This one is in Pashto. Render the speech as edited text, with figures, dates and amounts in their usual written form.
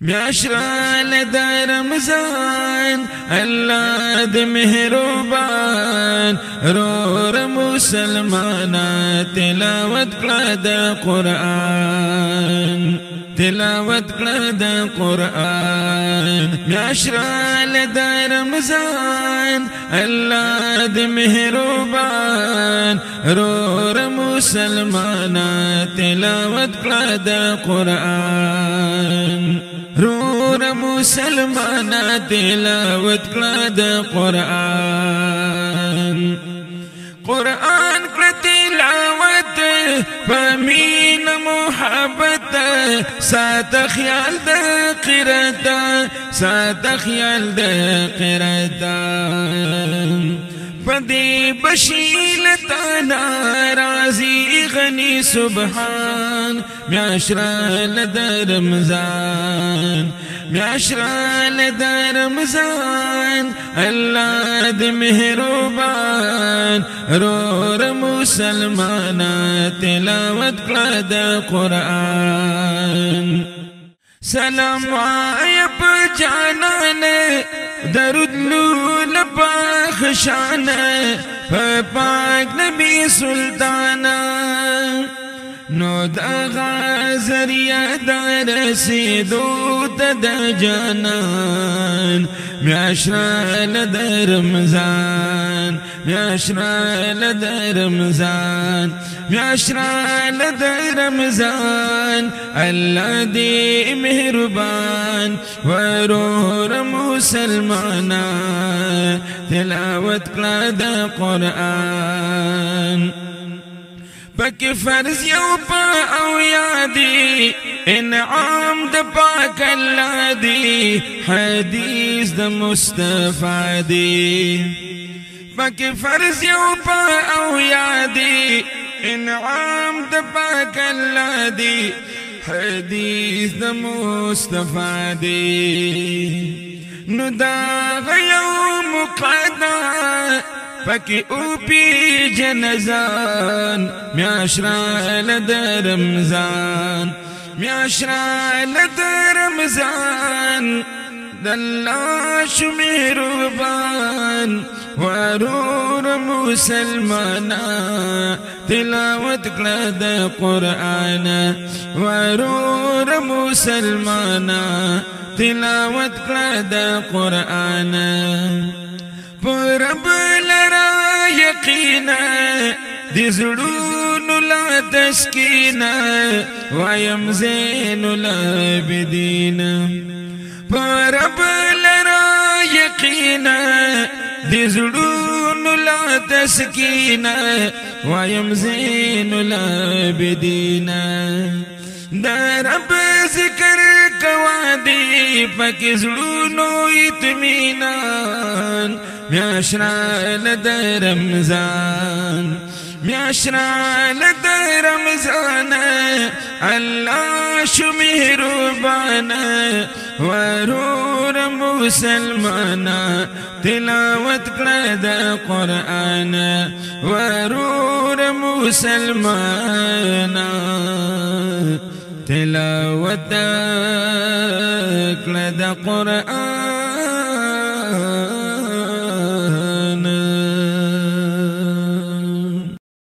میاشرال د رمضان الله د مهربان رور مسلمانا تلاوت کړه د قرآن تلاوت کړه د قرآن میاشرال د رمضان الله د مهربان رور مسلمانا تلاوت کړه د قرآن رور مسلمانا تلاوت کړه د قرآن قرآن کړه تلاوت فمین محبت سات خیال د قرات سات خیال د قرات پدی بشیل تانا رازی غنی سبحان میاشرال د رمضان میاشرال د رمضان الله د مهربان رور مسلمانا تلاوت کړه د قرآن سلام آیا پا جانان درود لول پاخشان پا پاک نبی سلطانا نو دا ذریعہ دا رسیدو تا دا جانان میاشرال دا رمضان میاشرال دا رمضان میاشرال دا رمضان اللہ دی مہربان ورور مسلمانا تلاوت کړه دا قرآن پاک فرض یو پا او یادی انعام د پاک اللہ دی حدیث د مصطفیٰ دی پاک فرض یو پا او یادی انعام د پاک اللہ دی حدیث د مصطفیٰ دی نو دا غیو مقدا پاکی او پی جنزان میاشرال د رمضان میاشرال د رمضان داللہ شو مہربان ورور مسلمانا تلاوت کړه د قرآن ورور مسلمانا تلاوت کړه د قرآن رب لرا یقینا دی زړونو لا تسکینا وایم زین العابدین رب لرا یقینا دی زړونو لا تسکینا وایم زین العابدین دا رب ذکر کوا دی پاک زړونو اطمینان میاشرال د رمضان میاشرال د رمضان الله شو مهربان ورور مسلمانا تلاوت کړه د قرآن ورور مسلمانا تلاوت کړه د قرآن